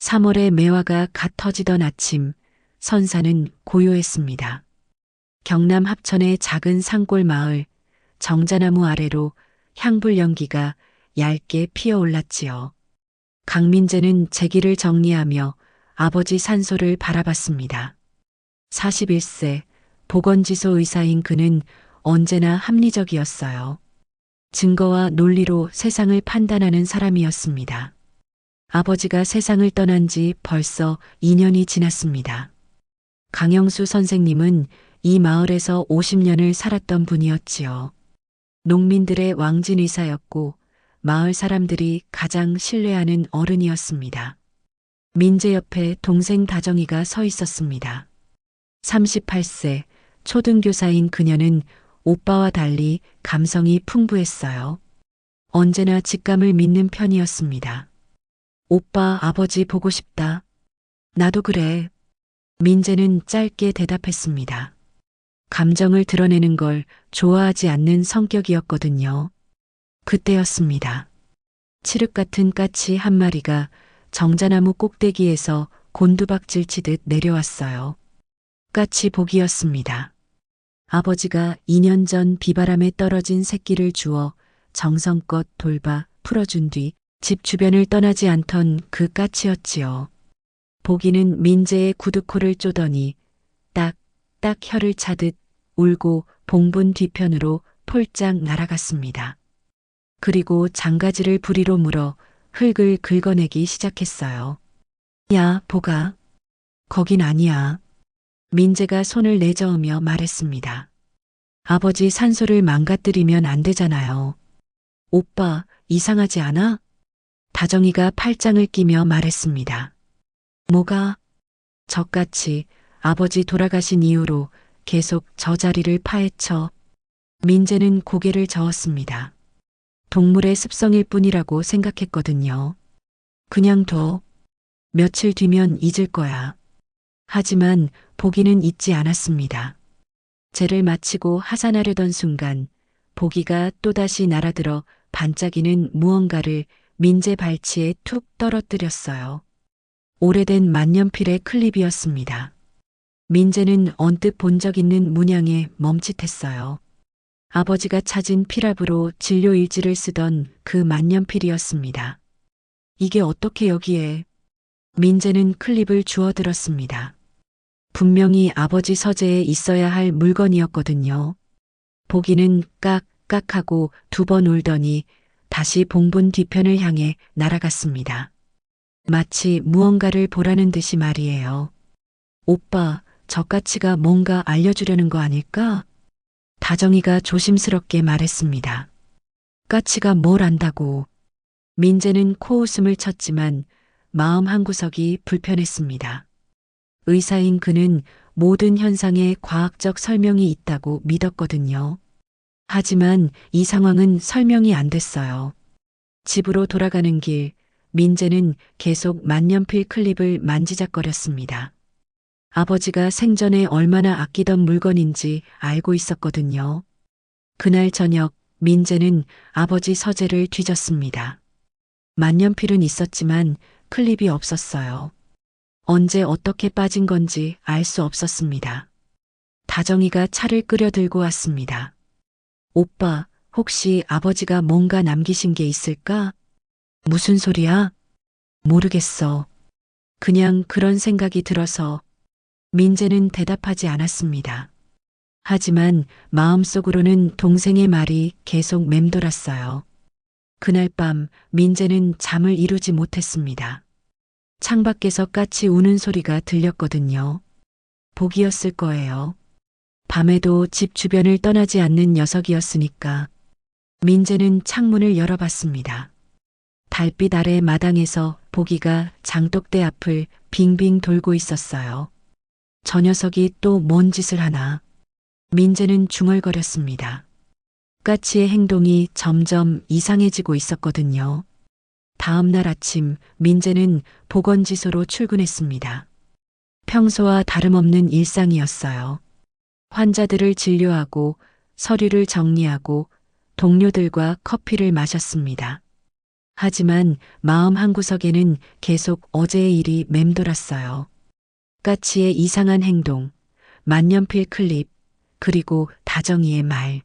3월의 매화가 갓 터지던 아침, 선사는 고요했습니다. 경남 합천의 작은 산골 마을, 정자나무 아래로 향불 연기가 얇게 피어올랐지요. 강민재는 제기를 정리하며 아버지 산소를 바라봤습니다. 41세, 보건지소 의사인 그는 언제나 합리적이었어요. 증거와 논리로 세상을 판단하는 사람이었습니다. 아버지가 세상을 떠난 지 벌써 2년이 지났습니다. 강영수 선생님은 이 마을에서 50년을 살았던 분이었지요. 농민들의 왕진 의사였고 마을 사람들이 가장 신뢰하는 어른이었습니다. 민재 옆에 동생 다정이가 서 있었습니다. 38세 초등교사인 그녀는 오빠와 달리 감성이 풍부했어요. 언제나 직감을 믿는 편이었습니다. 오빠, 아버지 보고 싶다. 나도 그래. 민재는 짧게 대답했습니다. 감정을 드러내는 걸 좋아하지 않는 성격이었거든요. 그때였습니다. 칠흑 같은 까치 한 마리가 정자나무 꼭대기에서 곤두박질 치듯 내려왔어요. 까치 복이었습니다. 아버지가 2년 전 비바람에 떨어진 새끼를 주워 정성껏 돌봐 풀어준 뒤 집 주변을 떠나지 않던 그 까치였지요. 보기는 민재의 구두코를 쪼더니 딱 혀를 차듯 울고 봉분 뒤편으로 폴짝 날아갔습니다. 그리고 장가지를 부리로 물어 흙을 긁어내기 시작했어요. 야, 보가. 거긴 아니야. 민재가 손을 내저으며 말했습니다. 아버지 산소를 망가뜨리면 안 되잖아요. 오빠, 이상하지 않아? 다정이가 팔짱을 끼며 말했습니다. 뭐가? 저같이 아버지 돌아가신 이후로 계속 저 자리를 파헤쳐. 민재는 고개를 저었습니다. 동물의 습성일 뿐이라고 생각했거든요. 그냥 둬. 며칠 뒤면 잊을 거야. 하지만 보기는 잊지 않았습니다. 죄를 마치고 하산하려던 순간 보기가 또다시 날아들어 반짝이는 무언가를 민재 발치에 툭 떨어뜨렸어요. 오래된 만년필의 클립이었습니다. 민재는 언뜻 본 적 있는 문양에 멈칫했어요. 아버지가 찾은 필압으로 진료 일지를 쓰던 그 만년필이었습니다. 이게 어떻게 여기에? 민재는 클립을 주워들었습니다. 분명히 아버지 서재에 있어야 할 물건이었거든요. 보기는 깍깍하고 2번 울더니 다시 봉분 뒤편을 향해 날아갔습니다. 마치 무언가를 보라는 듯이 말이에요. 오빠, 저까치가 뭔가 알려주려는 거 아닐까? 다정이가 조심스럽게 말했습니다. 까치가 뭘 안다고. 민재는 코웃음을 쳤지만 마음 한구석이 불편했습니다. 의사인 그는 모든 현상에 과학적 설명이 있다고 믿었거든요. 하지만 이 상황은 설명이 안 됐어요. 집으로 돌아가는 길, 민재는 계속 만년필 클립을 만지작거렸습니다. 아버지가 생전에 얼마나 아끼던 물건인지 알고 있었거든요. 그날 저녁 민재는 아버지 서재를 뒤졌습니다. 만년필은 있었지만 클립이 없었어요. 언제 어떻게 빠진 건지 알 수 없었습니다. 다정이가 차를 끓여 들고 왔습니다. 오빠, 혹시 아버지가 뭔가 남기신 게 있을까? 무슨 소리야? 모르겠어. 그냥 그런 생각이 들어서. 민재는 대답하지 않았습니다. 하지만 마음속으로는 동생의 말이 계속 맴돌았어요. 그날 밤 민재는 잠을 이루지 못했습니다. 창밖에서 까치 우는 소리가 들렸거든요. 복이었을 거예요. 밤에도 집 주변을 떠나지 않는 녀석이었으니까. 민재는 창문을 열어봤습니다. 달빛 아래 마당에서 보기가 장독대 앞을 빙빙 돌고 있었어요. 저 녀석이 또 뭔 짓을 하나. 민재는 중얼거렸습니다. 까치의 행동이 점점 이상해지고 있었거든요. 다음 날 아침 민재는 보건지소로 출근했습니다. 평소와 다름없는 일상이었어요. 환자들을 진료하고 서류를 정리하고 동료들과 커피를 마셨습니다. 하지만 마음 한구석에는 계속 어제의 일이 맴돌았어요. 까치의 이상한 행동, 만년필 클립, 그리고 다정이의 말.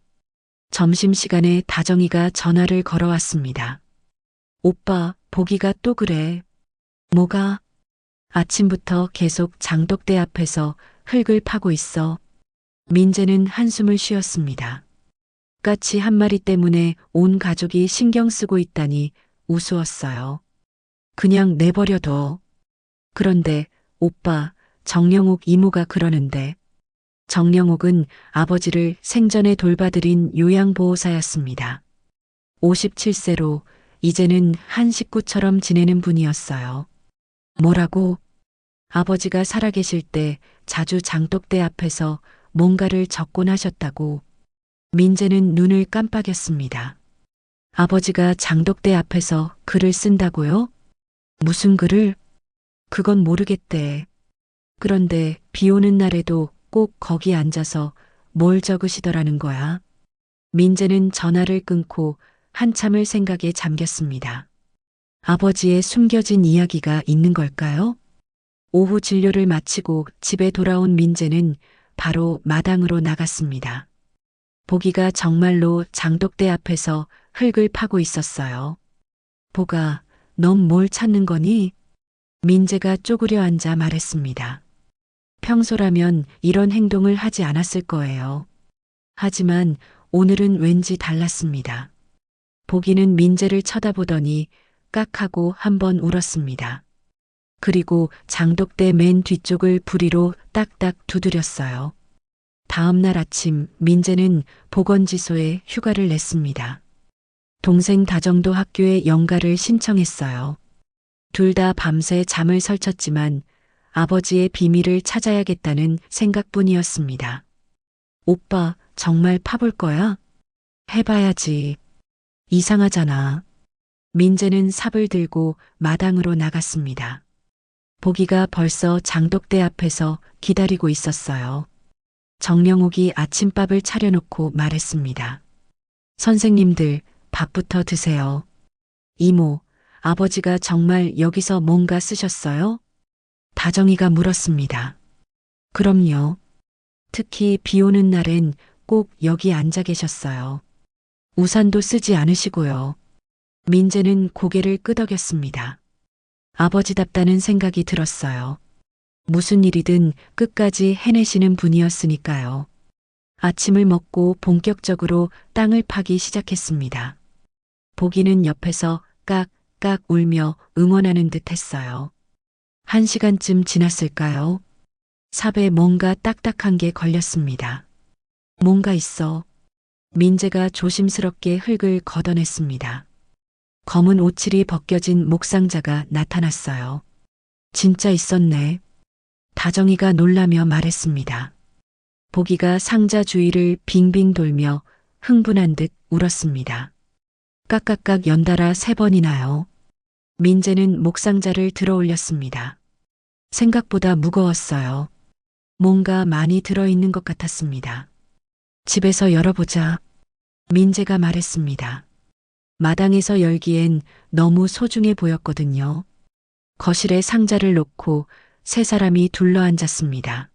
점심시간에 다정이가 전화를 걸어왔습니다. 오빠, 보기가 또 그래. 뭐가? 아침부터 계속 장독대 앞에서 흙을 파고 있어. 민재는 한숨을 쉬었습니다. 까치 한 마리 때문에 온 가족이 신경 쓰고 있다니 우스웠어요. 그냥 내버려둬. 그런데 오빠, 정영옥 이모가 그러는데 정영옥은 아버지를 생전에 돌봐드린 요양보호사였습니다. 57세로 이제는 한 식구처럼 지내는 분이었어요. 뭐라고? 아버지가 살아계실 때 자주 장독대 앞에서 뭔가를 적곤 하셨다고. 민재는 눈을 깜빡였습니다. 아버지가 장독대 앞에서 글을 쓴다고요? 무슨 글을? 그건 모르겠대. 그런데 비 오는 날에도 꼭 거기 앉아서 뭘 적으시더라는 거야. 민재는 전화를 끊고 한참을 생각에 잠겼습니다. 아버지의 숨겨진 이야기가 있는 걸까요? 오후 진료를 마치고 집에 돌아온 민재는 바로 마당으로 나갔습니다. 보기가 정말로 장독대 앞에서 흙을 파고 있었어요. 보가, 넌 뭘 찾는 거니? 민재가 쪼그려 앉아 말했습니다. 평소라면 이런 행동을 하지 않았을 거예요. 하지만 오늘은 왠지 달랐습니다. 보기는 민재를 쳐다보더니 깍하고 한번 울었습니다. 그리고 장독대 맨 뒤쪽을 부리로 딱딱 두드렸어요. 다음 날 아침 민재는 보건지소에 휴가를 냈습니다. 동생 다정도 학교에 연가를 신청했어요. 둘 다 밤새 잠을 설쳤지만 아버지의 비밀을 찾아야겠다는 생각뿐이었습니다. 오빠, 정말 파볼 거야? 해봐야지. 이상하잖아. 민재는 삽을 들고 마당으로 나갔습니다. 보기가 벌써 장독대 앞에서 기다리고 있었어요. 정영옥이 아침밥을 차려놓고 말했습니다. 선생님들, 밥부터 드세요. 이모, 아버지가 정말 여기서 뭔가 쓰셨어요? 다정이가 물었습니다. 그럼요. 특히 비 오는 날엔 꼭 여기 앉아 계셨어요. 우산도 쓰지 않으시고요. 민재는 고개를 끄덕였습니다. 아버지답다는 생각이 들었어요. 무슨 일이든 끝까지 해내시는 분이었으니까요. 아침을 먹고 본격적으로 땅을 파기 시작했습니다. 보기는 옆에서 깍깍 울며 응원하는 듯 했어요. 1시간쯤 지났을까요? 삽에 뭔가 딱딱한 게 걸렸습니다. 뭔가 있어. 민재가 조심스럽게 흙을 걷어냈습니다. 검은 오칠이 벗겨진 목상자가 나타났어요. 진짜 있었네. 다정이가 놀라며 말했습니다. 보기가 상자 주위를 빙빙 돌며 흥분한 듯 울었습니다. 깍깍깍 연달아 3번이나요. 민재는 목상자를 들어 올렸습니다. 생각보다 무거웠어요. 뭔가 많이 들어있는 것 같았습니다. 집에서 열어보자. 민재가 말했습니다. 마당에서 열기엔 너무 소중해 보였거든요. 거실에 상자를 놓고 3사람이 둘러앉았습니다.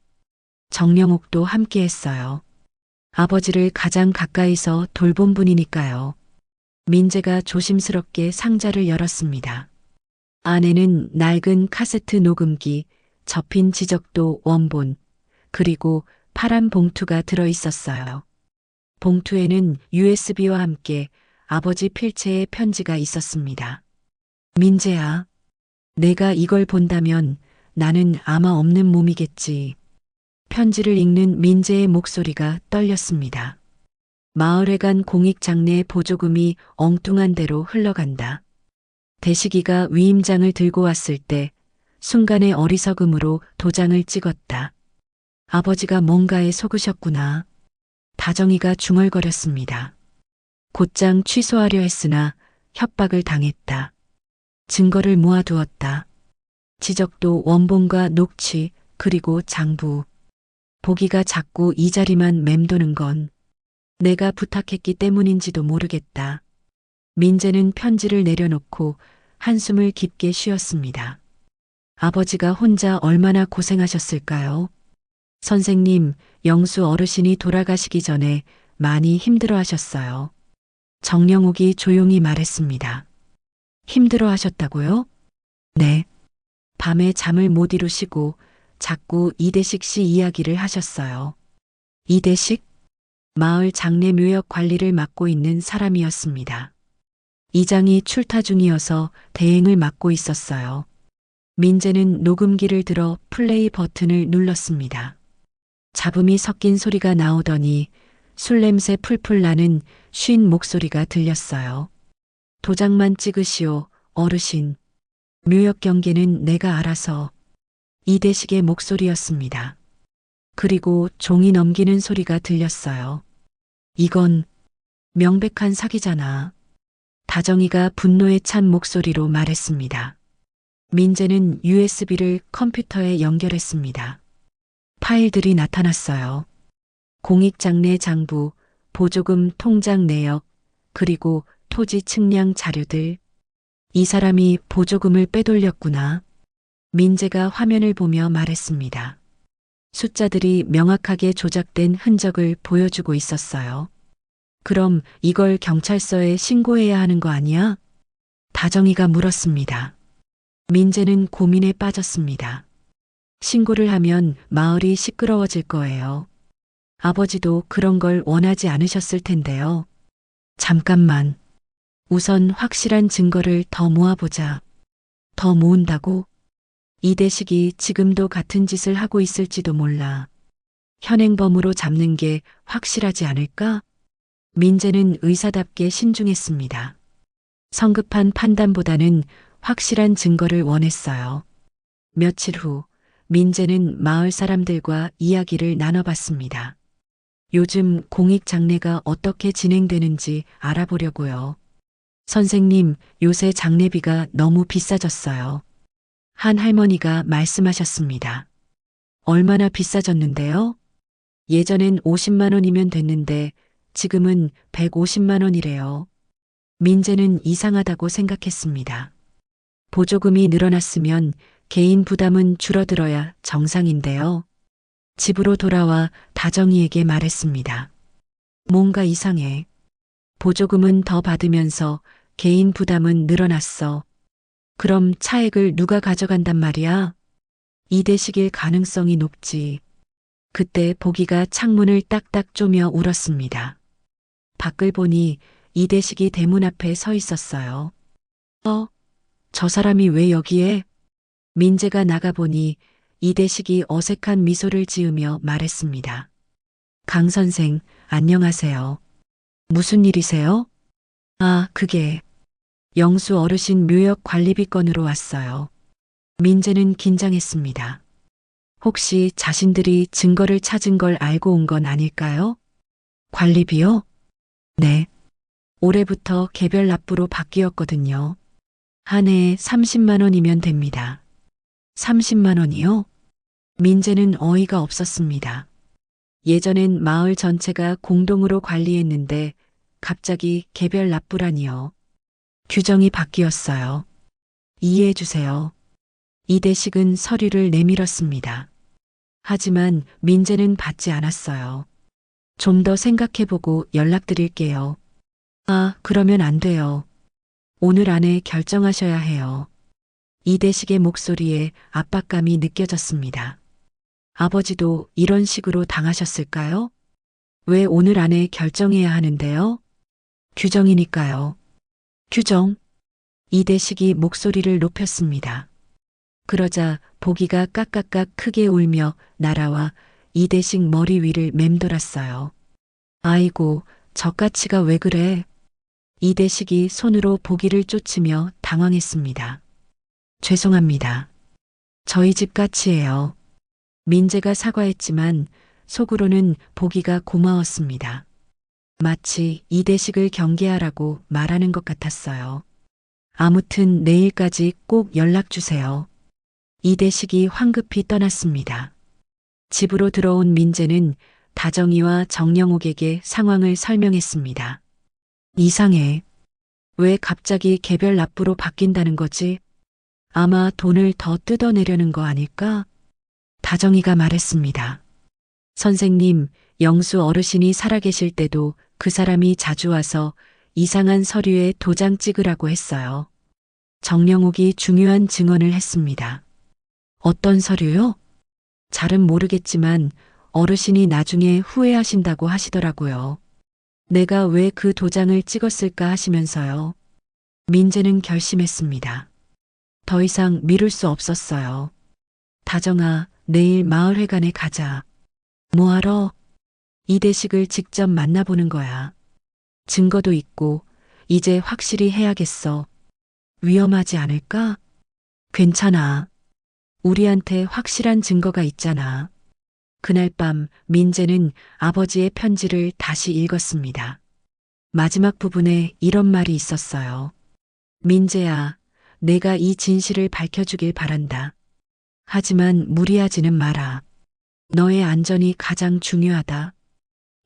정영옥도 함께했어요. 아버지를 가장 가까이서 돌본 분이니까요. 민재가 조심스럽게 상자를 열었습니다. 안에는 낡은 카세트 녹음기, 접힌 지적도 원본, 그리고 파란 봉투가 들어 있었어요. 봉투에는 USB와 함께 아버지 필체의 편지가 있었습니다. 민재야, 내가 이걸 본다면 나는 아마 없는 몸이겠지. 편지를 읽는 민재의 목소리가 떨렸습니다. 마을에 간 공익장내 보조금이 엉뚱한 대로 흘러간다. 대식이가 위임장을 들고 왔을 때 순간의 어리석음으로 도장을 찍었다. 아버지가 뭔가에 속으셨구나. 다정이가 중얼거렸습니다. 곧장 취소하려 했으나 협박을 당했다. 증거를 모아두었다. 지적도 원본과 녹취 그리고 장부. 보기가 자꾸 이 자리만 맴도는 건 내가 부탁했기 때문인지도 모르겠다. 민재는 편지를 내려놓고 한숨을 깊게 쉬었습니다. 아버지가 혼자 얼마나 고생하셨을까요? 선생님, 영수 어르신이 돌아가시기 전에 많이 힘들어 하셨어요. 정영욱이 조용히 말했습니다. 힘들어 하셨다고요? 네. 밤에 잠을 못 이루시고 자꾸 이대식 씨 이야기를 하셨어요. 이대식? 마을 장례 묘역 관리를 맡고 있는 사람이었습니다. 이장이 출타 중이어서 대행을 맡고 있었어요. 민재는 녹음기를 들어 플레이 버튼을 눌렀습니다. 잡음이 섞인 소리가 나오더니 술 냄새 풀풀 나는 쉰 목소리가 들렸어요. 도장만 찍으시오, 어르신. 묘역 경계는 내가 알아서. 이대식의 목소리였습니다. 그리고 종이 넘기는 소리가 들렸어요. 이건 명백한 사기잖아. 다정이가 분노에 찬 목소리로 말했습니다. 민재는 USB를 컴퓨터에 연결했습니다. 파일들이 나타났어요. 공익장례 장부, 보조금 통장 내역, 그리고 토지 측량 자료들. 이 사람이 보조금을 빼돌렸구나. 민재가 화면을 보며 말했습니다. 숫자들이 명확하게 조작된 흔적을 보여주고 있었어요. 그럼 이걸 경찰서에 신고해야 하는 거 아니야? 다정이가 물었습니다. 민재는 고민에 빠졌습니다. 신고를 하면 마을이 시끄러워질 거예요. 아버지도 그런 걸 원하지 않으셨을 텐데요. 잠깐만. 우선 확실한 증거를 더 모아보자. 더 모은다고? 이대식이 지금도 같은 짓을 하고 있을지도 몰라. 현행범으로 잡는 게 확실하지 않을까? 민재는 의사답게 신중했습니다. 성급한 판단보다는 확실한 증거를 원했어요. 며칠 후 민재는 마을 사람들과 이야기를 나눠봤습니다. 요즘 공익장례가 어떻게 진행되는지 알아보려고요. 선생님, 요새 장례비가 너무 비싸졌어요. 한 할머니가 말씀하셨습니다. 얼마나 비싸졌는데요? 예전엔 50만 원이면 됐는데 지금은 150만 원이래요. 민재는 이상하다고 생각했습니다. 보조금이 늘어났으면 개인 부담은 줄어들어야 정상인데요. 집으로 돌아와 다정이에게 말했습니다. 뭔가 이상해. 보조금은 더 받으면서 개인 부담은 늘어났어. 그럼 차액을 누가 가져간단 말이야? 이대식일 가능성이 높지. 그때 보기가 창문을 딱딱 쪼며 울었습니다. 밖을 보니 이대식이 대문 앞에 서 있었어요. 저 사람이 왜 여기에? 민재가 나가보니 이대식이 어색한 미소를 지으며 말했습니다. 강 선생, 안녕하세요. 무슨 일이세요? 아, 그게 영수 어르신 묘역 관리비 건으로 왔어요. 민재는 긴장했습니다. 혹시 자신들이 증거를 찾은 걸 알고 온 건 아닐까요? 관리비요? 네. 올해부터 개별 납부로 바뀌었거든요. 한 해에 30만 원이면 됩니다. 30만 원이요? 민재는 어이가 없었습니다. 예전엔 마을 전체가 공동으로 관리했는데 갑자기 개별 납부라니요. 규정이 바뀌었어요. 이해해 주세요. 이대식은 서류를 내밀었습니다. 하지만 민재는 받지 않았어요. 좀 더 생각해보고 연락드릴게요. 아, 그러면 안 돼요. 오늘 안에 결정하셔야 해요. 이대식의 목소리에 압박감이 느껴졌습니다. 아버지도 이런 식으로 당하셨을까요? 왜 오늘 안에 결정해야 하는데요? 규정이니까요. 규정? 이대식이 목소리를 높였습니다. 그러자 보기가 까까까 크게 울며 날아와 이대식 머리 위를 맴돌았어요. 아이고, 저까치가 왜 그래? 이대식이 손으로 보기를 쫓으며 당황했습니다. 죄송합니다. 저희 집 까치예요. 민재가 사과했지만 속으로는 보기가 고마웠습니다. 마치 이대식을 경계하라고 말하는 것 같았어요. 아무튼 내일까지 꼭 연락 주세요. 이대식이 황급히 떠났습니다. 집으로 들어온 민재는 다정이와 정영옥에게 상황을 설명했습니다. 이상해. 왜 갑자기 개별 납부로 바뀐다는 거지? 아마 돈을 더 뜯어내려는 거 아닐까? 다정이가 말했습니다. 선생님, 영수 어르신이 살아계실 때도 그 사람이 자주 와서 이상한 서류에 도장 찍으라고 했어요. 정영욱이 중요한 증언을 했습니다. 어떤 서류요? 잘은 모르겠지만 어르신이 나중에 후회하신다고 하시더라고요. 내가 왜 그 도장을 찍었을까 하시면서요. 민재는 결심했습니다. 더 이상 미룰 수 없었어요. 다정아, 내일 마을회관에 가자. 뭐하러? 이대식을 직접 만나보는 거야. 증거도 있고, 이제 확실히 해야겠어. 위험하지 않을까? 괜찮아. 우리한테 확실한 증거가 있잖아. 그날 밤 민재는 아버지의 편지를 다시 읽었습니다. 마지막 부분에 이런 말이 있었어요. 민재야, 내가 이 진실을 밝혀주길 바란다. 하지만 무리하지는 마라. 너의 안전이 가장 중요하다.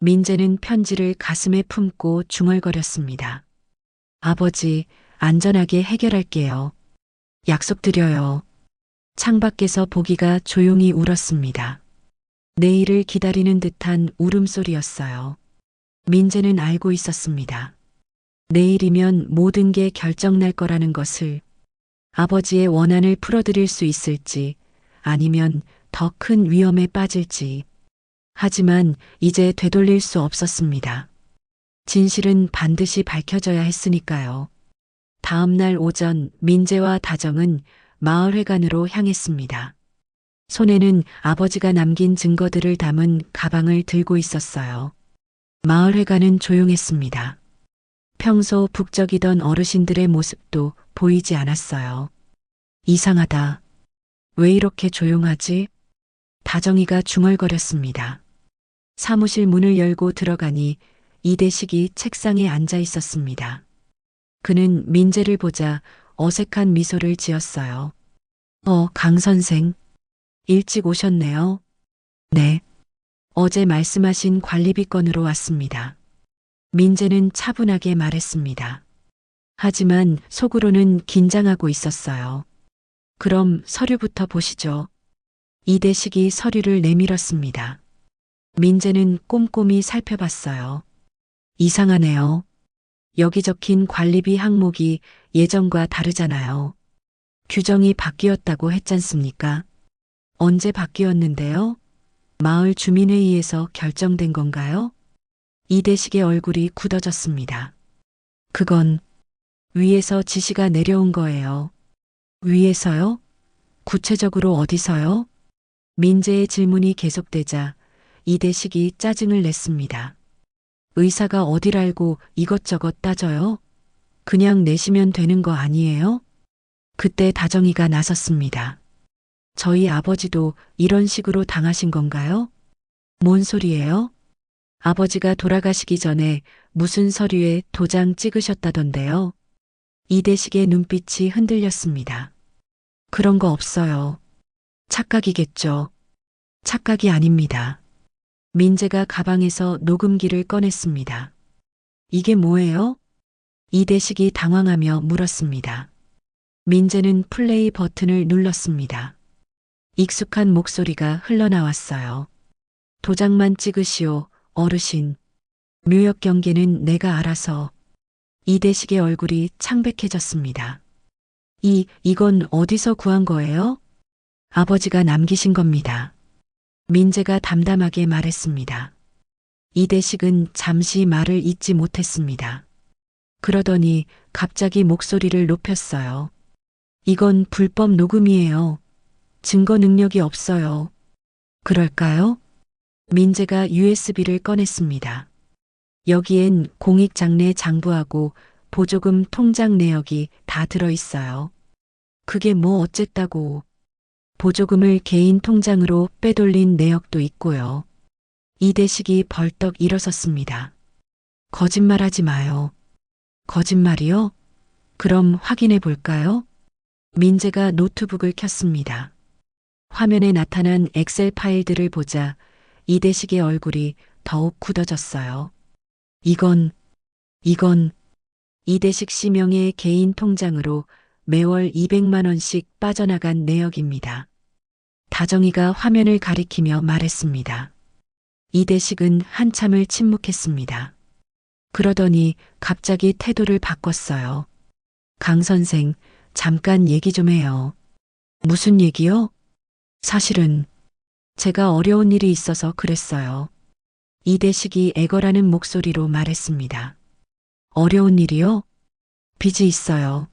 민재는 편지를 가슴에 품고 중얼거렸습니다. 아버지, 안전하게 해결할게요. 약속드려요. 창밖에서 보기가 조용히 울었습니다. 내일을 기다리는 듯한 울음소리였어요. 민재는 알고 있었습니다. 내일이면 모든 게 결정날 거라는 것을. 아버지의 원한을 풀어드릴 수 있을지 아니면 더 큰 위험에 빠질지. 하지만 이제 되돌릴 수 없었습니다. 진실은 반드시 밝혀져야 했으니까요. 다음 날 오전 민재와 다정은 마을회관으로 향했습니다. 손에는 아버지가 남긴 증거들을 담은 가방을 들고 있었어요. 마을회관은 조용했습니다. 평소 북적이던 어르신들의 모습도 보이지 않았어요. 이상하다. 왜 이렇게 조용하지? 다정이가 중얼거렸습니다. 사무실 문을 열고 들어가니 이대식이 책상에 앉아 있었습니다. 그는 민재를 보자 어색한 미소를 지었어요. 강 선생. 일찍 오셨네요. 네. 어제 말씀하신 관리비 건으로 왔습니다. 민재는 차분하게 말했습니다. 하지만 속으로는 긴장하고 있었어요. 그럼 서류부터 보시죠. 이대식이 서류를 내밀었습니다. 민재는 꼼꼼히 살펴봤어요. 이상하네요. 여기 적힌 관리비 항목이 예전과 다르잖아요. 규정이 바뀌었다고 했잖습니까? 언제 바뀌었는데요? 마을 주민회의에서 결정된 건가요? 이대식의 얼굴이 굳어졌습니다. 그건 위에서 지시가 내려온 거예요. 위에서요? 구체적으로 어디서요? 민재의 질문이 계속되자 이대식이 짜증을 냈습니다. 의사가 어딜 알고 이것저것 따져요? 그냥 내시면 되는 거 아니에요? 그때 다정이가 나섰습니다. 저희 아버지도 이런 식으로 당하신 건가요? 뭔 소리예요? 아버지가 돌아가시기 전에 무슨 서류에 도장 찍으셨다던데요. 이대식의 눈빛이 흔들렸습니다. 그런 거 없어요. 착각이겠죠. 착각이 아닙니다. 민재가 가방에서 녹음기를 꺼냈습니다. 이게 뭐예요? 이대식이 당황하며 물었습니다. 민재는 플레이 버튼을 눌렀습니다. 익숙한 목소리가 흘러나왔어요. 도장만 찍으시오, 어르신. 묘역 경계는 내가 알아서. 이대식의 얼굴이 창백해졌습니다. 이건 어디서 구한 거예요? 아버지가 남기신 겁니다. 민재가 담담하게 말했습니다. 이대식은 잠시 말을 잇지 못했습니다. 그러더니 갑자기 목소리를 높였어요. 이건 불법 녹음이에요. 증거 능력이 없어요. 그럴까요? 민재가 USB를 꺼냈습니다. 여기엔 공익장래 장부하고 보조금 통장 내역이 다 들어있어요. 그게 뭐 어쨌다고. 보조금을 개인 통장으로 빼돌린 내역도 있고요. 이대식이 벌떡 일어섰습니다. 거짓말하지 마요. 거짓말이요? 그럼 확인해 볼까요? 민재가 노트북을 켰습니다. 화면에 나타난 엑셀 파일들을 보자 이대식의 얼굴이 더욱 굳어졌어요. 이건 이대식 씨 명의의 개인 통장으로 매월 200만 원씩 빠져나간 내역입니다. 다정이가 화면을 가리키며 말했습니다. 이대식은 한참을 침묵했습니다. 그러더니 갑자기 태도를 바꿨어요. 강 선생, 잠깐 얘기 좀 해요. 무슨 얘기요? 사실은 제가 어려운 일이 있어서 그랬어요. 이대식이 애걸하는 목소리로 말했습니다. 어려운 일이요? 빚이 있어요.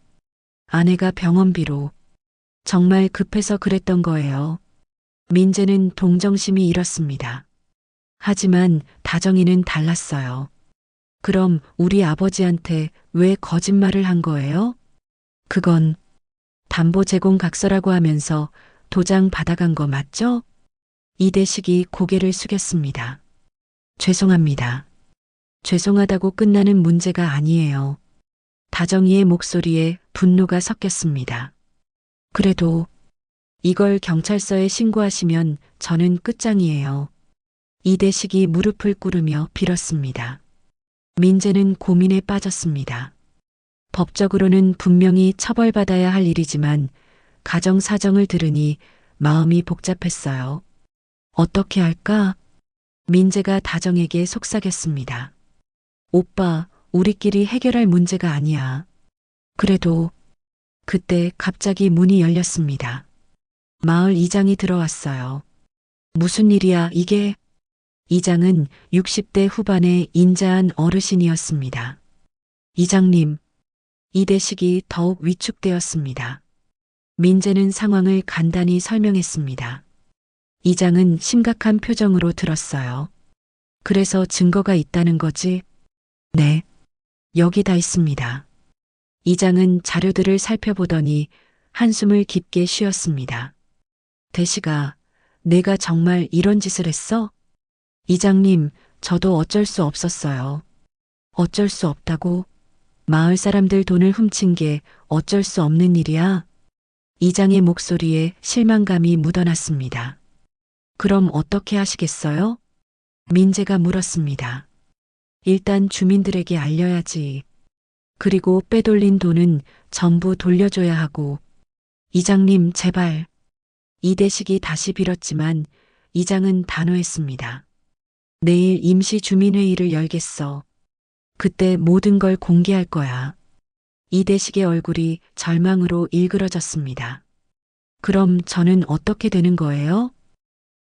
아내가 병원비로. 정말 급해서 그랬던 거예요. 민재는 동정심이 잃었습니다. 하지만 다정이는 달랐어요. 그럼 우리 아버지한테 왜 거짓말을 한 거예요? 그건 담보 제공 각서라고 하면서 도장 받아간 거 맞죠? 이대식이 고개를 숙였습니다. 죄송합니다. 죄송하다고 끝나는 문제가 아니에요. 다정이의 목소리에 분노가 섞였습니다. 그래도 이걸 경찰서에 신고하시면 저는 끝장이에요. 이대식이 무릎을 꿇으며 빌었습니다. 민재는 고민에 빠졌습니다. 법적으로는 분명히 처벌받아야 할 일이지만 가정 사정을 들으니 마음이 복잡했어요. 어떻게 할까? 민재가 다정에게 속삭였습니다. 오빠, 우리끼리 해결할 문제가 아니야. 그래도 그때 갑자기 문이 열렸습니다. 마을 이장이 들어왔어요. 무슨 일이야, 이게? 이장은 60대 후반의 인자한 어르신이었습니다. 이장님, 이대식이 더욱 위축되었습니다. 민재는 상황을 간단히 설명했습니다. 이장은 심각한 표정으로 들었어요. 그래서 증거가 있다는 거지? 네. 여기 다 있습니다. 이장은 자료들을 살펴보더니 한숨을 깊게 쉬었습니다. 대식아, 내가 정말 이런 짓을 했어? 이장님, 저도 어쩔 수 없었어요. 어쩔 수 없다고? 마을 사람들 돈을 훔친 게 어쩔 수 없는 일이야? 이장의 목소리에 실망감이 묻어났습니다. 그럼 어떻게 하시겠어요? 민재가 물었습니다. 일단 주민들에게 알려야지. 그리고 빼돌린 돈은 전부 돌려줘야 하고. 이장님, 제발. 이대식이 다시 빌었지만 이장은 단호했습니다. 내일 임시 주민회의를 열겠어. 그때 모든 걸 공개할 거야. 이대식의 얼굴이 절망으로 일그러졌습니다. 그럼 저는 어떻게 되는 거예요?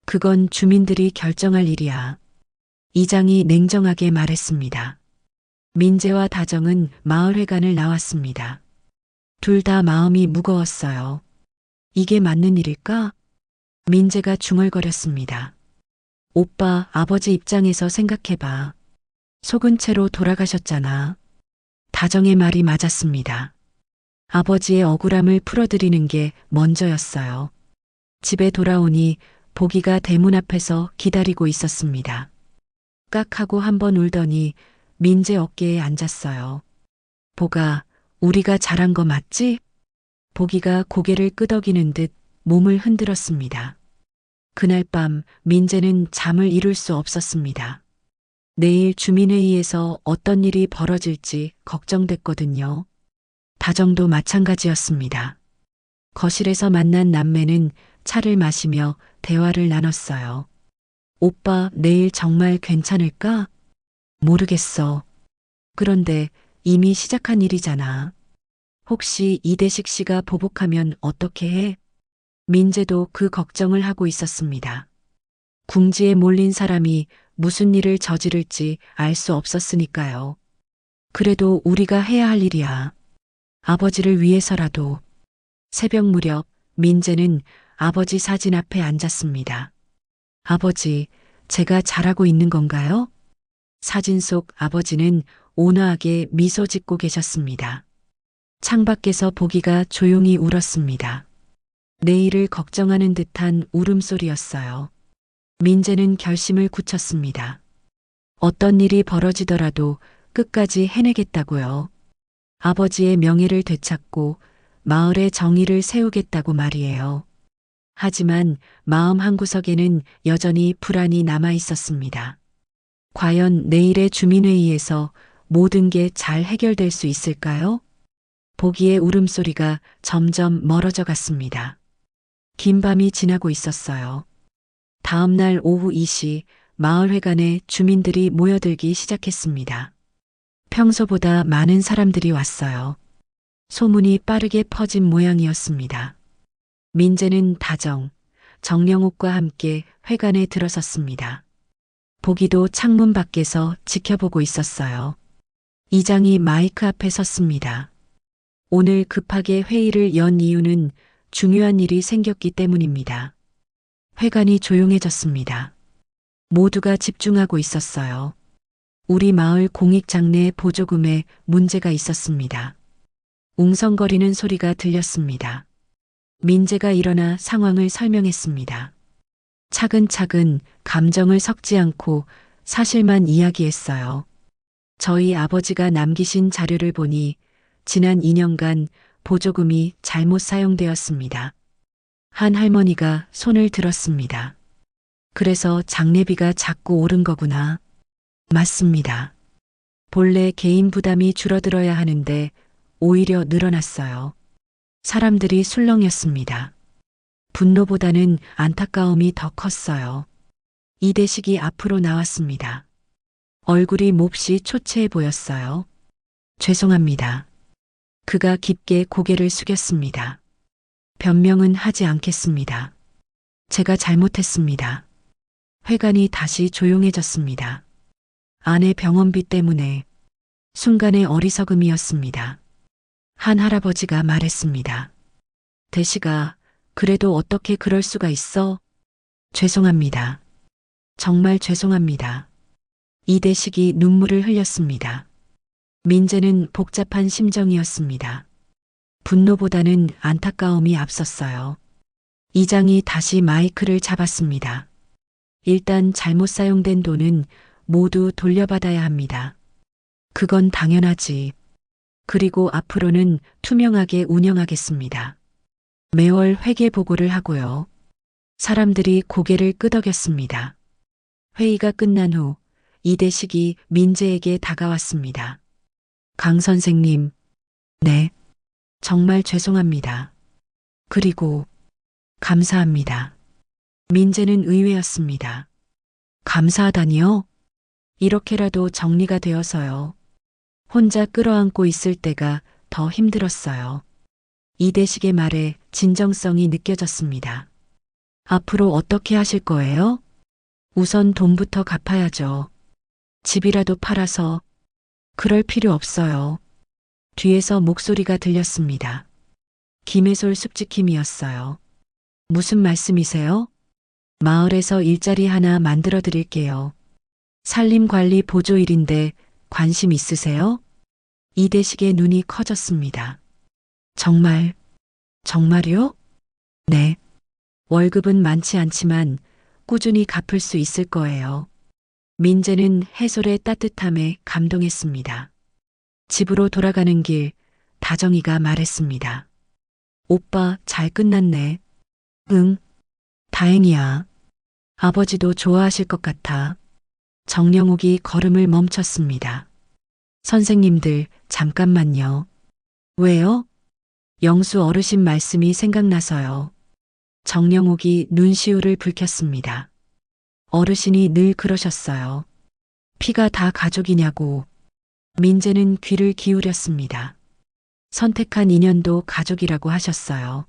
그건 주민들이 결정할 일이야. 이장이 냉정하게 말했습니다. 민재와 다정은 마을회관을 나왔습니다. 둘 다 마음이 무거웠어요. 이게 맞는 일일까? 민재가 중얼거렸습니다. 오빠, 아버지 입장에서 생각해봐. 속은 채로 돌아가셨잖아. 다정의 말이 맞았습니다. 아버지의 억울함을 풀어드리는 게 먼저였어요. 집에 돌아오니 보기가 대문 앞에서 기다리고 있었습니다. 깍하고 한번 울더니 민재 어깨에 앉았어요. 보가, 우리가 잘한 거 맞지? 보기가 고개를 끄덕이는 듯 몸을 흔들었습니다. 그날 밤 민재는 잠을 이룰 수 없었습니다. 내일 주민회의에서 어떤 일이 벌어질지 걱정됐거든요. 다정도 마찬가지였습니다. 거실에서 만난 남매는 차를 마시며 대화를 나눴어요. 오빠, 내일 정말 괜찮을까? 모르겠어. 그런데 이미 시작한 일이잖아. 혹시 이대식 씨가 보복하면 어떻게 해? 민재도 그 걱정을 하고 있었습니다. 궁지에 몰린 사람이 무슨 일을 저지를지 알 수 없었으니까요. 그래도 우리가 해야 할 일이야. 아버지를 위해서라도. 새벽 무렵 민재는 아버지 사진 앞에 앉았습니다. 아버지, 제가 잘하고 있는 건가요? 사진 속 아버지는 온화하게 미소 짓고 계셨습니다. 창밖에서 보기가 조용히 울었습니다. 내일을 걱정하는 듯한 울음소리였어요. 민재는 결심을 굳혔습니다. 어떤 일이 벌어지더라도 끝까지 해내겠다고요. 아버지의 명예를 되찾고 마을의 정의를 세우겠다고 말이에요. 하지만 마음 한구석에는 여전히 불안이 남아 있었습니다. 과연 내일의 주민회의에서 모든 게 잘 해결될 수 있을까요? 보기의 울음소리가 점점 멀어져 갔습니다. 긴 밤이 지나고 있었어요. 다음 날 오후 2시 마을회관에 주민들이 모여들기 시작했습니다. 평소보다 많은 사람들이 왔어요. 소문이 빠르게 퍼진 모양이었습니다. 민재는 다정, 정영옥과 함께 회관에 들어섰습니다. 보기도 창문 밖에서 지켜보고 있었어요. 이장이 마이크 앞에 섰습니다. 오늘 급하게 회의를 연 이유는 중요한 일이 생겼기 때문입니다. 회관이 조용해졌습니다. 모두가 집중하고 있었어요. 우리 마을 공익장내 보조금에 문제가 있었습니다. 웅성거리는 소리가 들렸습니다. 민재가 일어나 상황을 설명했습니다. 차근차근 감정을 섞지 않고 사실만 이야기했어요. 저희 아버지가 남기신 자료를 보니 지난 2년간 보조금이 잘못 사용되었습니다. 한 할머니가 손을 들었습니다. 그래서 장례비가 자꾸 오른 거구나. 맞습니다. 본래 개인 부담이 줄어들어야 하는데 오히려 늘어났어요. 사람들이 술렁였습니다. 분노보다는 안타까움이 더 컸어요. 이대식이 앞으로 나왔습니다. 얼굴이 몹시 초췌해 보였어요. 죄송합니다. 그가 깊게 고개를 숙였습니다. 변명은 하지 않겠습니다. 제가 잘못했습니다. 회관이 다시 조용해졌습니다. 아내 병원비 때문에 순간의 어리석음이었습니다. 한 할아버지가 말했습니다. 대식아, 그래도 어떻게 그럴 수가 있어? 죄송합니다. 정말 죄송합니다. 이대식이 눈물을 흘렸습니다. 민재는 복잡한 심정이었습니다. 분노보다는 안타까움이 앞섰어요. 이장이 다시 마이크를 잡았습니다. 일단 잘못 사용된 돈은 모두 돌려받아야 합니다. 그건 당연하지. 그리고 앞으로는 투명하게 운영하겠습니다. 매월 회계 보고를 하고요. 사람들이 고개를 끄덕였습니다. 회의가 끝난 후 이대식이 민재에게 다가왔습니다. 강 선생님, 네, 정말 죄송합니다. 그리고 감사합니다. 민재는 의외였습니다. 감사하다니요? 이렇게라도 정리가 되어서요. 혼자 끌어안고 있을 때가 더 힘들었어요. 이대식의 말에 진정성이 느껴졌습니다. 앞으로 어떻게 하실 거예요? 우선 돈부터 갚아야죠. 집이라도 팔아서. 그럴 필요 없어요. 뒤에서 목소리가 들렸습니다. 김혜솔 숲지킴이었어요. 무슨 말씀이세요? 마을에서 일자리 하나 만들어 드릴게요. 산림관리 보조일인데 관심 있으세요? 이대식의 눈이 커졌습니다. 정말요? 네. 월급은 많지 않지만 꾸준히 갚을 수 있을 거예요. 민재는 해솔의 따뜻함에 감동했습니다. 집으로 돌아가는 길, 다정이가 말했습니다. 오빠, 잘 끝났네. 응, 다행이야. 아버지도 좋아하실 것 같아. 정영욱이 걸음을 멈췄습니다. 선생님들, 잠깐만요. 왜요? 영수 어르신 말씀이 생각나서요. 정영욱이 눈시울을 붉혔습니다. 어르신이 늘 그러셨어요. 피가 다 가족이냐고. 민재는 귀를 기울였습니다. 선택한 인연도 가족이라고 하셨어요.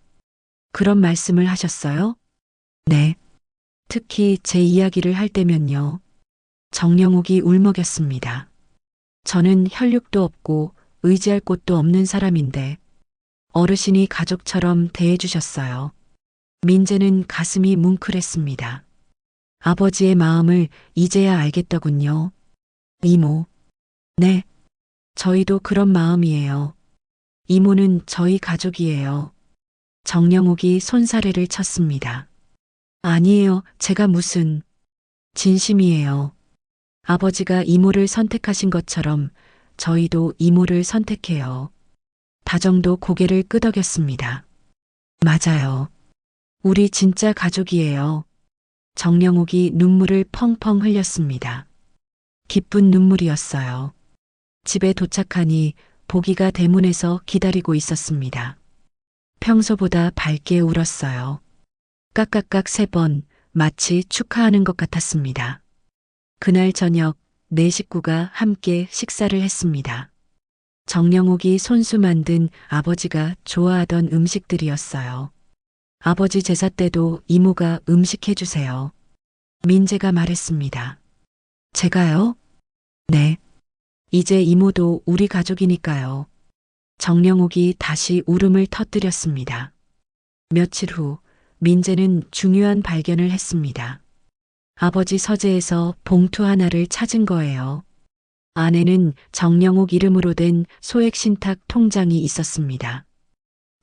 그런 말씀을 하셨어요? 네. 특히 제 이야기를 할 때면요. 정영욱이 울먹였습니다. 저는 혈육도 없고 의지할 곳도 없는 사람인데 어르신이 가족처럼 대해주셨어요. 민재는 가슴이 뭉클했습니다. 아버지의 마음을 이제야 알겠더군요. 이모. 네. 저희도 그런 마음이에요. 이모는 저희 가족이에요. 정영욱이 손사래를 쳤습니다. 아니에요. 제가 무슨. 진심이에요. 아버지가 이모를 선택하신 것처럼 저희도 이모를 선택해요. 다정도 고개를 끄덕였습니다. 맞아요. 우리 진짜 가족이에요. 정영욱이 눈물을 펑펑 흘렸습니다. 기쁜 눈물이었어요. 집에 도착하니 보기가 대문에서 기다리고 있었습니다. 평소보다 밝게 울었어요. 까깍깍 3번, 마치 축하하는 것 같았습니다. 그날 저녁 네 식구가 함께 식사를 했습니다. 정영욱이 손수 만든 아버지가 좋아하던 음식들이었어요. 아버지 제사 때도 이모가 음식 해주세요. 민재가 말했습니다. 제가요? 네. 이제 이모도 우리 가족이니까요. 정영욱이 다시 울음을 터뜨렸습니다. 며칠 후 민재는 중요한 발견을 했습니다. 아버지 서재에서 봉투 하나를 찾은 거예요. 안에는 정영욱 이름으로 된 소액신탁 통장이 있었습니다.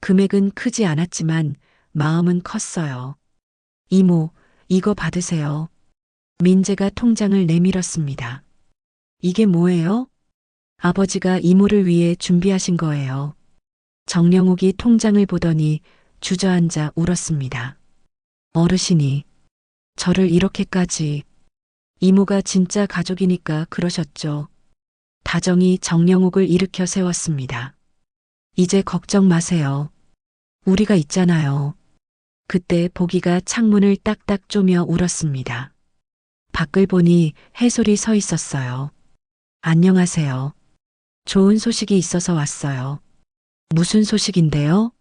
금액은 크지 않았지만 마음은 컸어요. 이모, 이거 받으세요. 민재가 통장을 내밀었습니다. 이게 뭐예요? 아버지가 이모를 위해 준비하신 거예요. 정영욱이 통장을 보더니 주저앉아 울었습니다. 어르신이 저를 이렇게까지. 이모가 진짜 가족이니까 그러셨죠. 다정이 정영욱을 일으켜 세웠습니다. 이제 걱정 마세요. 우리가 있잖아요. 그때 보기가 창문을 딱딱 쪼며 울었습니다. 밖을 보니 해솔이 서 있었어요. 안녕하세요. 좋은 소식이 있어서 왔어요. 무슨 소식인데요?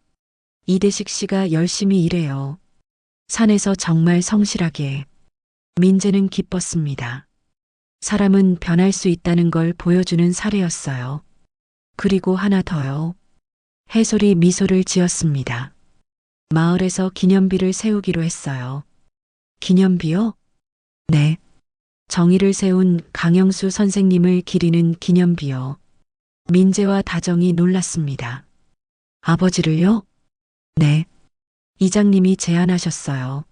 이대식 씨가 열심히 일해요. 산에서 정말 성실하게. 민재는 기뻤습니다. 사람은 변할 수 있다는 걸 보여주는 사례였어요. 그리고 하나 더요. 해솔이 미소를 지었습니다. 마을에서 기념비를 세우기로 했어요. 기념비요? 네. 정의를 세운 강영수 선생님을 기리는 기념비요. 민재와 다정이 놀랐습니다. 아버지를요? 네. 이장님이 제안하셨어요.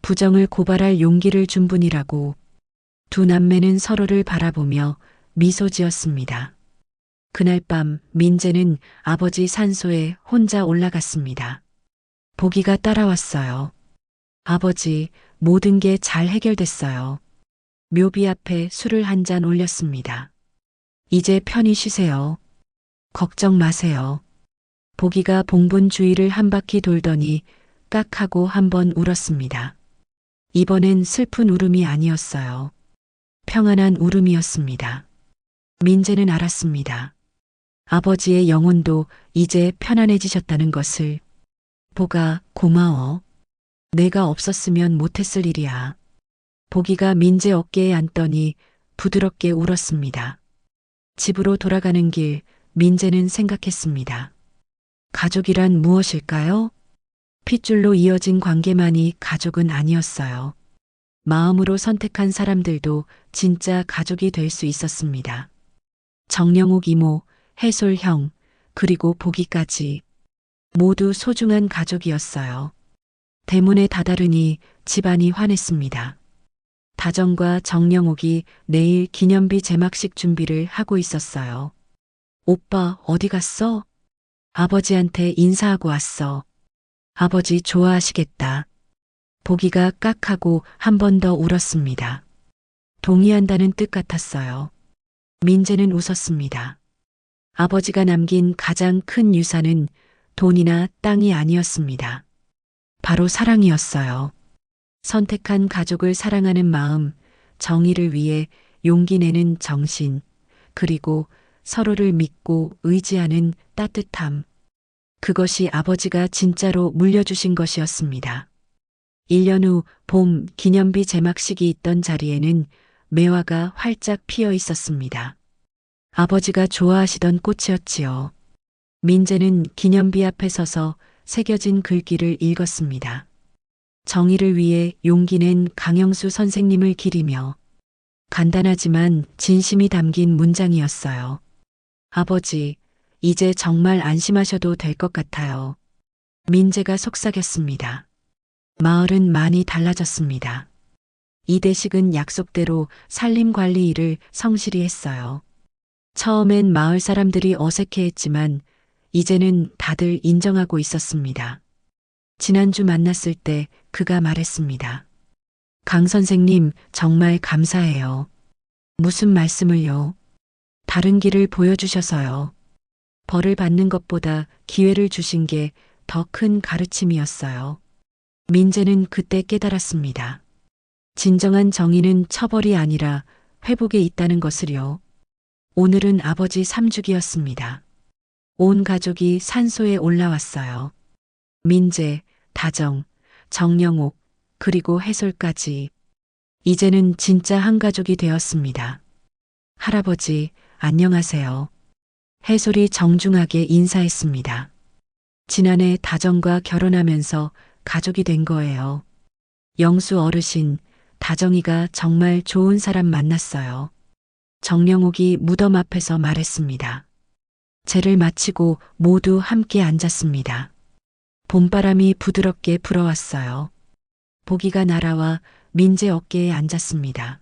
부정을 고발할 용기를 준 분이라고. 두 남매는 서로를 바라보며 미소 지었습니다. 그날 밤 민재는 아버지 산소에 혼자 올라갔습니다. 보기가 따라왔어요. 아버지, 모든 게 잘 해결됐어요. 묘비 앞에 술을 한 잔 올렸습니다. 이제 편히 쉬세요. 걱정 마세요. 보기가 봉분 주위를 한 바퀴 돌더니 깍하고 한 번 울었습니다. 이번엔 슬픈 울음이 아니었어요. 평안한 울음이었습니다. 민재는 알았습니다. 아버지의 영혼도 이제 편안해지셨다는 것을. 보가 고마워. 내가 없었으면 못했을 일이야. 보기가 민재 어깨에 앉더니 부드럽게 울었습니다. 집으로 돌아가는 길 민재는 생각했습니다. 가족이란 무엇일까요? 핏줄로 이어진 관계만이 가족은 아니었어요. 마음으로 선택한 사람들도 진짜 가족이 될 수 있었습니다. 정영욱 이모, 해솔 형, 그리고 보기까지 모두 소중한 가족이었어요. 대문에 다다르니 집안이 환했습니다. 다정과 정영욱이 내일 기념비 제막식 준비를 하고 있었어요. 오빠 어디 갔어? 아버지한테 인사하고 왔어. 아버지 좋아하시겠다. 보기가 깍하고 한 번 더 울었습니다. 동의한다는 뜻 같았어요. 민재는 웃었습니다. 아버지가 남긴 가장 큰 유산은 돈이나 땅이 아니었습니다. 바로 사랑이었어요. 선택한 가족을 사랑하는 마음, 정의를 위해 용기 내는 정신, 그리고 서로를 믿고 의지하는 따뜻함. 그것이 아버지가 진짜로 물려주신 것이었습니다. 1년 후 봄 기념비 제막식이 있던 자리에는 매화가 활짝 피어 있었습니다. 아버지가 좋아하시던 꽃이었지요. 민재는 기념비 앞에 서서 새겨진 글귀를 읽었습니다. 정의를 위해 용기 낸 강영수 선생님을 기리며. 간단하지만 진심이 담긴 문장이었어요. 아버지, 이제 정말 안심하셔도 될 것 같아요. 민재가 속삭였습니다. 마을은 많이 달라졌습니다. 이대식은 약속대로 산림관리 일을 성실히 했어요. 처음엔 마을 사람들이 어색해했지만 이제는 다들 인정하고 있었습니다. 지난주 만났을 때 그가 말했습니다. 강 선생님 정말 감사해요. 무슨 말씀을요? 다른 길을 보여주셔서요. 벌을 받는 것보다 기회를 주신 게 더 큰 가르침이었어요. 민재는 그때 깨달았습니다. 진정한 정의는 처벌이 아니라 회복에 있다는 것을요. 오늘은 아버지 3주기였습니다. 온 가족이 산소에 올라왔어요. 민재, 다정, 정영옥, 그리고 해솔까지. 이제는 진짜 한 가족이 되었습니다. 할아버지, 안녕하세요. 해솔이 정중하게 인사했습니다. 지난해 다정과 결혼하면서 가족이 된 거예요. 영수 어르신, 다정이가 정말 좋은 사람 만났어요. 정영옥이 무덤 앞에서 말했습니다. 제를 마치고 모두 함께 앉았습니다. 봄바람이 부드럽게 불어왔어요. 보기가 날아와 민재 어깨에 앉았습니다.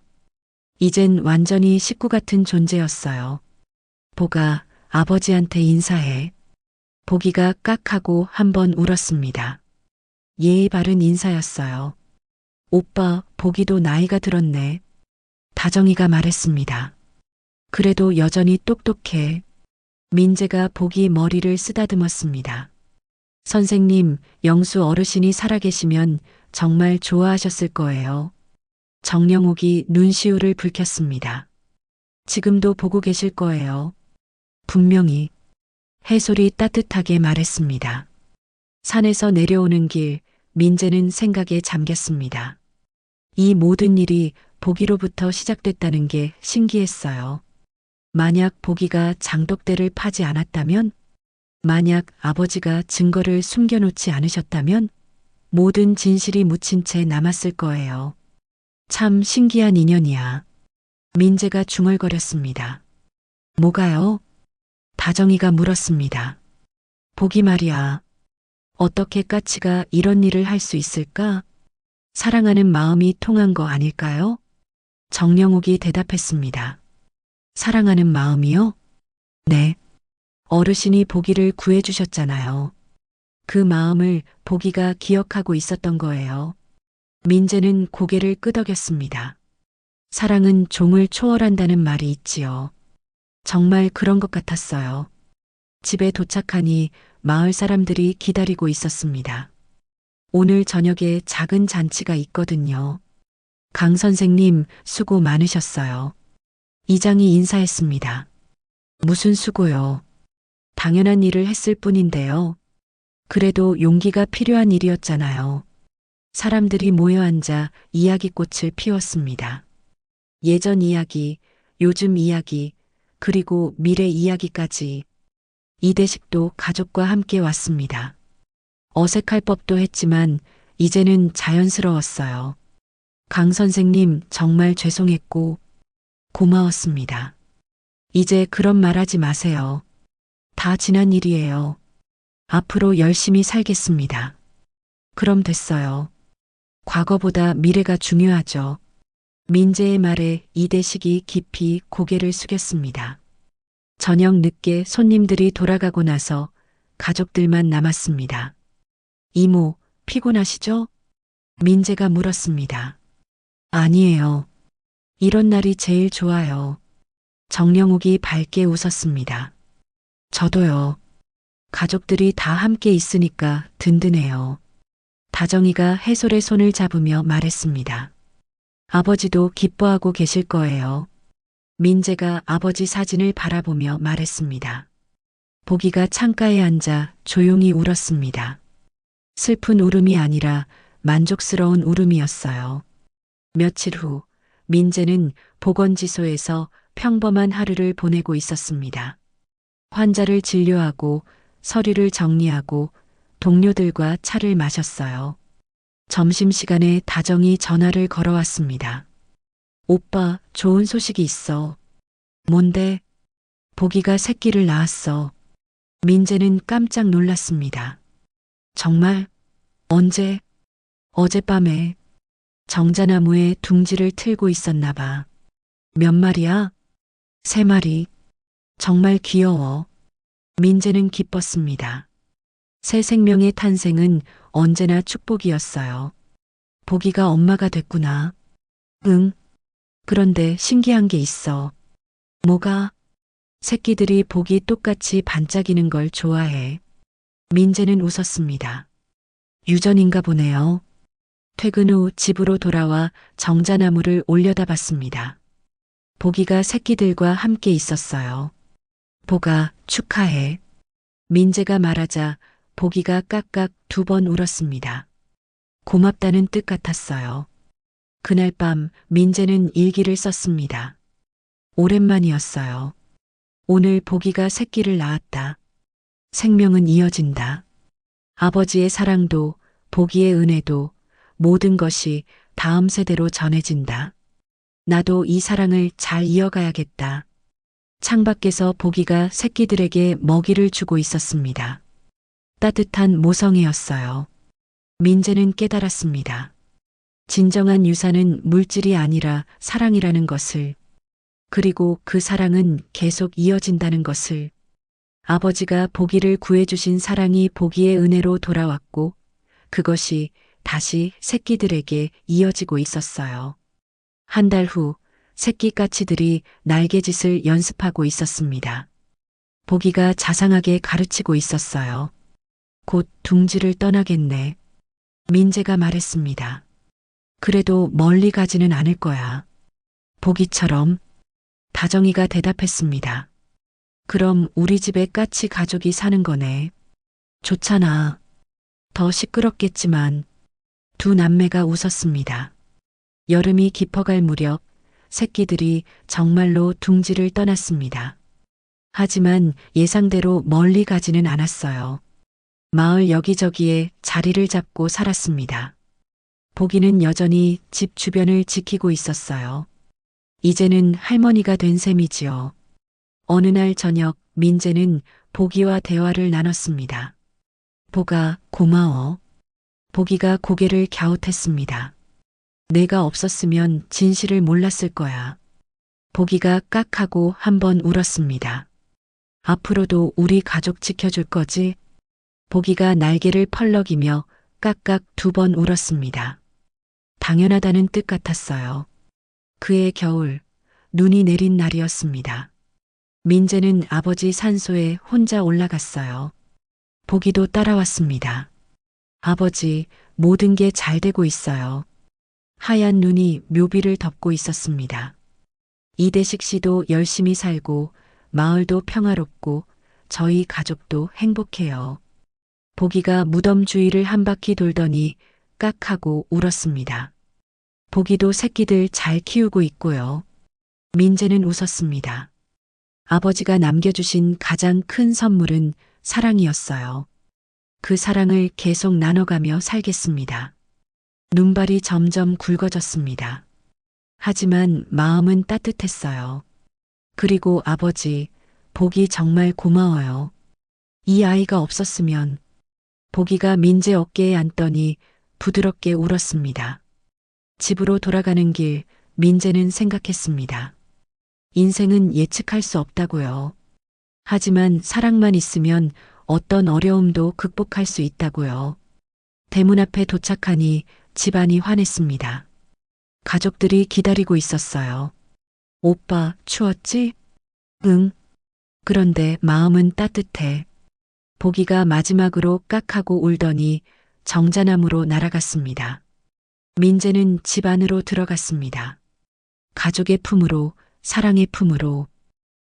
이젠 완전히 식구 같은 존재였어요. 보가, 아버지한테 인사해. 보기가 깍하고 한번 울었습니다. 예의 바른 인사였어요. 오빠, 보기도 나이가 들었네. 다정이가 말했습니다. 그래도 여전히 똑똑해. 민재가 보기 머리를 쓰다듬었습니다. 선생님, 영수 어르신이 살아계시면 정말 좋아하셨을 거예요. 정영옥이 눈시울을 붉혔습니다. 지금도 보고 계실 거예요. 분명히. 해솔이 따뜻하게 말했습니다. 산에서 내려오는 길, 민재는 생각에 잠겼습니다. 이 모든 일이 보기로부터 시작됐다는 게 신기했어요. 만약 보기가 장독대를 파지 않았다면, 만약 아버지가 증거를 숨겨놓지 않으셨다면, 모든 진실이 묻힌 채 남았을 거예요. 참 신기한 인연이야. 민재가 중얼거렸습니다. 뭐가요? 다정이가 물었습니다. 보기 말이야. 어떻게 까치가 이런 일을 할 수 있을까? 사랑하는 마음이 통한 거 아닐까요? 정영옥이 대답했습니다. 사랑하는 마음이요? 네. 어르신이 보기를 구해주셨잖아요. 그 마음을 보기가 기억하고 있었던 거예요. 민재는 고개를 끄덕였습니다. 사랑은 종을 초월한다는 말이 있지요. 정말 그런 것 같았어요. 집에 도착하니 마을 사람들이 기다리고 있었습니다. 오늘 저녁에 작은 잔치가 있거든요. 강 선생님, 수고 많으셨어요. 이장이 인사했습니다. 무슨 수고요? 당연한 일을 했을 뿐인데요. 그래도 용기가 필요한 일이었잖아요. 사람들이 모여 앉아 이야기꽃을 피웠습니다. 예전 이야기, 요즘 이야기, 그리고 미래 이야기까지. 이대식도 가족과 함께 왔습니다. 어색할 법도 했지만 이제는 자연스러웠어요. 강 선생님 정말 죄송했고 고마웠습니다. 이제 그런 말 하지 마세요. 다 지난 일이에요. 앞으로 열심히 살겠습니다. 그럼 됐어요. 과거보다 미래가 중요하죠. 민재의 말에 이대식이 깊이 고개를 숙였습니다. 저녁 늦게 손님들이 돌아가고 나서 가족들만 남았습니다. 이모, 피곤하시죠? 민재가 물었습니다. 아니에요. 이런 날이 제일 좋아요. 정영옥이 밝게 웃었습니다. 저도요. 가족들이 다 함께 있으니까 든든해요. 다정이가 해솔의 손을 잡으며 말했습니다. 아버지도 기뻐하고 계실 거예요. 민재가 아버지 사진을 바라보며 말했습니다. 보기가 창가에 앉아 조용히 울었습니다. 슬픈 울음이 아니라 만족스러운 울음이었어요. 며칠 후 민재는 보건지소에서 평범한 하루를 보내고 있었습니다. 환자를 진료하고 서류를 정리하고 동료들과 차를 마셨어요. 점심시간에 다정이 전화를 걸어왔습니다. 오빠, 좋은 소식이 있어. 뭔데? 보기가 새끼를 낳았어. 민재는 깜짝 놀랐습니다. 정말? 언제? 어젯밤에. 정자나무에 둥지를 틀고 있었나 봐. 몇 마리야? 3마리. 정말 귀여워. 민재는 기뻤습니다. 새 생명의 탄생은 언제나 축복이었어요. 보기가 엄마가 됐구나. 응. 그런데 신기한 게 있어. 뭐가? 새끼들이 복이 똑같이 반짝이는 걸 좋아해. 민재는 웃었습니다. 유전인가 보네요. 퇴근 후 집으로 돌아와 정자나무를 올려다봤습니다. 보기가 새끼들과 함께 있었어요. 보가 축하해. 민재가 말하자 보기가 깍깍 2번 울었습니다. 고맙다는 뜻 같았어요. 그날 밤 민재는 일기를 썼습니다. 오랜만이었어요. 오늘 보기가 새끼를 낳았다. 생명은 이어진다. 아버지의 사랑도 보기의 은혜도 모든 것이 다음 세대로 전해진다. 나도 이 사랑을 잘 이어가야겠다. 창밖에서 보기가 새끼들에게 먹이를 주고 있었습니다. 따뜻한 모성애였어요. 민재는 깨달았습니다. 진정한 유산은 물질이 아니라 사랑이라는 것을, 그리고 그 사랑은 계속 이어진다는 것을. 아버지가 보기를 구해주신 사랑이 보기의 은혜로 돌아왔고, 그것이 다시 새끼들에게 이어지고 있었어요. 한 달 후, 새끼 까치들이 날개짓을 연습하고 있었습니다. 보기가 자상하게 가르치고 있었어요. 곧 둥지를 떠나겠네. 민재가 말했습니다. 그래도 멀리 가지는 않을 거야. 보기처럼. 다정이가 대답했습니다. 그럼 우리 집에 까치 가족이 사는 거네. 좋잖아. 더 시끄럽겠지만. 두 남매가 웃었습니다. 여름이 깊어갈 무렵 새끼들이 정말로 둥지를 떠났습니다. 하지만 예상대로 멀리 가지는 않았어요. 마을 여기저기에 자리를 잡고 살았습니다. 보기는 여전히 집 주변을 지키고 있었어요. 이제는 할머니가 된 셈이지요. 어느 날 저녁 민재는 보기와 대화를 나눴습니다. 보가 고마워. 보기가 고개를 갸웃했습니다. 내가 없었으면 진실을 몰랐을 거야. 보기가 깍하고 한번 울었습니다. 앞으로도 우리 가족 지켜줄 거지? 보기가 날개를 펄럭이며 깍깍 2번 울었습니다. 당연하다는 뜻 같았어요. 그해 겨울, 눈이 내린 날이었습니다. 민재는 아버지 산소에 혼자 올라갔어요. 보기도 따라왔습니다. 아버지, 모든 게 잘 되고 있어요. 하얀 눈이 묘비를 덮고 있었습니다. 이대식 씨도 열심히 살고, 마을도 평화롭고, 저희 가족도 행복해요. 보기가 무덤 주위를 한 바퀴 돌더니 깍하고 울었습니다. 보기도 새끼들 잘 키우고 있고요. 민재는 웃었습니다. 아버지가 남겨주신 가장 큰 선물은 사랑이었어요. 그 사랑을 계속 나눠가며 살겠습니다. 눈발이 점점 굵어졌습니다. 하지만 마음은 따뜻했어요. 그리고 아버지, 보기 정말 고마워요. 이 아이가 없었으면. 보기가 민재 어깨에 앉더니 부드럽게 울었습니다. 집으로 돌아가는 길, 민재는 생각했습니다. 인생은 예측할 수 없다고요. 하지만 사랑만 있으면 어떤 어려움도 극복할 수 있다고요. 대문 앞에 도착하니 집안이 환했습니다. 가족들이 기다리고 있었어요. 오빠, 추웠지? 응. 그런데 마음은 따뜻해. 보기가 마지막으로 깍하고 울더니 정자나무로 날아갔습니다. 민재는 집 안으로 들어갔습니다. 가족의 품으로, 사랑의 품으로.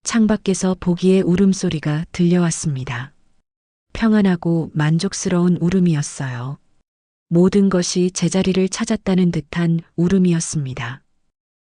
창밖에서 보기의 울음소리가 들려왔습니다. 평안하고 만족스러운 울음이었어요. 모든 것이 제자리를 찾았다는 듯한 울음이었습니다.